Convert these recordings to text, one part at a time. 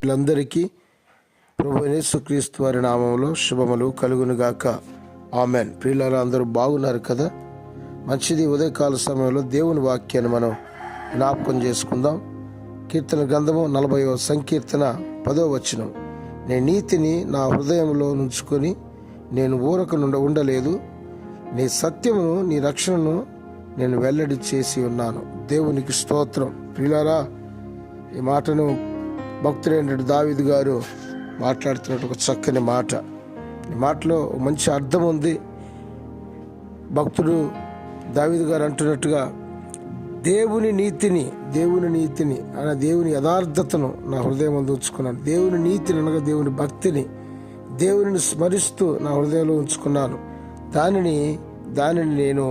బిడ్డలందరికీ ప్రభువైన యేసుక్రీస్తు వారి నామములో శుభములు కలుగునుగాక. ఆమెన్. ప్రియులారా, అందరూ బాగున్నారు కదా? మంచిది. ఉదయకాల సమయంలో దేవుని వాక్యాన్ని మనం జ్ఞాపకం చేసుకుందాం. కీర్తన గ్రంథము 40వ సంకీర్తన 10వ వచనం. నేను నీతిని నా హృదయంలో నుంచుకొని నేను ఊరక ఉండలేదు. నీ సత్యమును నీ రక్షణను నేను వెల్లడి చేసి ఉన్నాను. దేవునికి స్తోత్రం. ప్రియులారా, ఈ మాటను భక్తుడైన దావీదు గారు మాట్లాడుతున్నట్టు ఒక చక్కని మాట. ఈ మాటలో మంచి అర్థం ఉంది. భక్తుడు దావీదు గారు అంటున్నట్టుగా దేవుని నీతిని అనే దేవుని యథార్థతను నా హృదయం ఉంచుకున్నాను. దేవుని నీతిని అనగా దేవుని భక్తిని, దేవుని స్మరిస్తూ నా హృదయంలో ఉంచుకున్నాను. దానిని నేను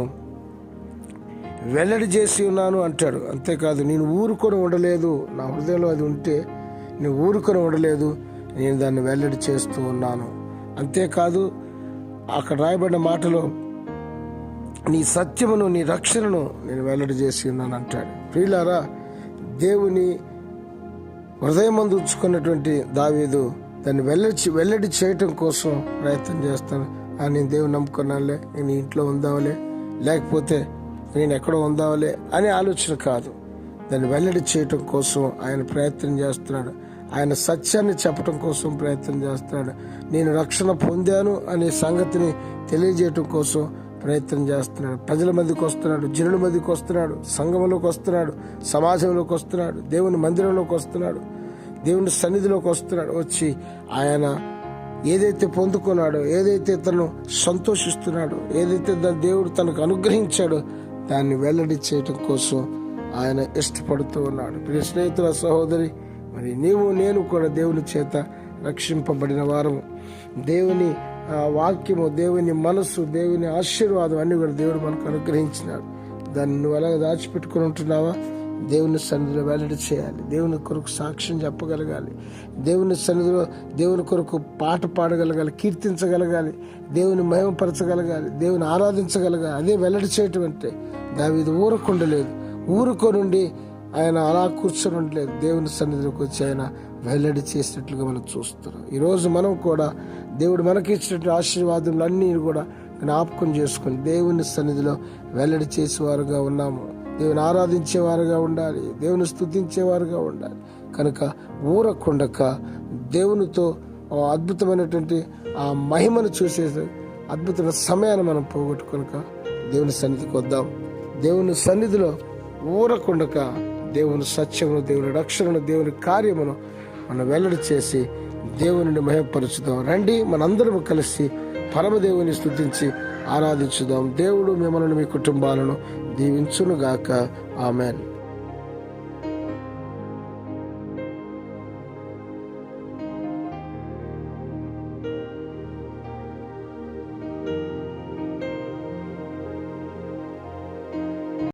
వెల్లడి చేసి ఉన్నాను అంటాడు. అంతేకాదు, నేను ఊరుకొని ఉండలేదు. నా హృదయంలో అది ఉంటే నేను ఊరుకొని ఉండలేదు, నేను దాన్ని వెల్లడి చేస్తూ ఉన్నాను. అంతేకాదు, అక్కడ రాయబడిన మాటలో నీ సత్యమును నీ రక్షణను నేను వెల్లడి చేసి ఉన్నాను అంటాడు. ప్రియులారా, దేవుని హృదయమందు ఉంచుకున్నటువంటి దావీదు దాన్ని వెల్లడి చేయటం కోసం ప్రయత్నం చేస్తాను. నేను దేవుని నమ్ముకున్నానులే, నేను ఇంట్లో ఉందామలే, లేకపోతే నేను ఎక్కడో ఉందామలే అనే ఆలోచన కాదు. దాన్ని వెల్లడి చేయటం కోసం ఆయన ప్రయత్నం చేస్తున్నాడు. ఆయన సత్యాన్ని చెప్పటం కోసం ప్రయత్నం చేస్తున్నాడు. నేను రక్షణ పొందాను అనే సంగతిని తెలియజేయటం కోసం ప్రయత్నం చేస్తున్నాడు. ప్రజల మధ్యకి వస్తున్నాడు, జనుల మధ్యకి వస్తున్నాడు, సంఘంలోకి వస్తున్నాడు, సమాజంలోకి వస్తున్నాడు, దేవుని మందిరంలోకి వస్తున్నాడు, దేవుని సన్నిధిలోకి వస్తున్నాడు. వచ్చి ఆయన ఏదైతే పొందుకున్నాడో, ఏదైతే తను సంతోషిస్తున్నాడో, ఏదైతే దేవుడు తనకు అనుగ్రహించాడో దాన్ని వెల్లడి చేయటం కోసం ఆయన ఇష్టపడుతూ ఉన్నాడు. ప్రియ స్నేహితుల, సహోదరి, మరి నేను కూడా దేవుని చేత రక్షింపబడిన వారము. దేవుని వాక్యము, దేవుని మనస్సు, దేవుని ఆశీర్వాదం అన్ని కూడా దేవుడు మనకు అనుగ్రహించినాడు. దాన్ని నువ్వు అలాగే దాచిపెట్టుకుని ఉంటున్నావా? దేవుని సన్నిధిలో వెల్లడి చేయాలి. దేవుని కొరకు సాక్ష్యం చెప్పగలగాలి. దేవుని సన్నిధిలో దేవుని కొరకు పాట పాడగలగాలి, కీర్తించగలగాలి, దేవుని మహిమపరచగలగాలి, దేవుని ఆరాధించగలగాలి. అదే వెల్లడి చేయటం అంటే. దావీదు ఊరకుండలేదు, ఊరుకోనుండి ఆయన అలా కూర్చొని ఉండలేదు. దేవుని సన్నిధిలోకి వచ్చి ఆయన వెల్లడి చేసినట్లుగా మనం చూస్తున్నాం. ఈరోజు మనం కూడా దేవుడు మనకి ఇచ్చినటువంటి ఆశీర్వాదములు అన్నీ కూడా జ్ఞాపకం చేసుకుని దేవుని సన్నిధిలో వెల్లడి చేసేవారుగా ఉన్నాము. దేవుని ఆరాధించేవారుగా ఉండాలి, దేవుని స్తుతించేవారుగా ఉండాలి. కనుక ఊరకుండక దేవునితో అద్భుతమైనటువంటి ఆ మహిమను చూసే అద్భుతమైన సమయాన్ని మనం పోగొట్టుకొనక దేవుని సన్నిధికి వద్దాం. దేవుని సన్నిధిలో ఊరకుండక దేవుని సత్యమును, దేవుని రక్షణను, దేవుని కార్యమును మనం వెల్లడి చేసి దేవుని మహిమపరచుదాం. రండి, మనందరం కలిసి పరమదేవుని స్తుతించి ఆరాధించుదాం. దేవుడు మిమ్మల్ని, మీ కుటుంబాలను దీవించునుగాక. ఆమెన్.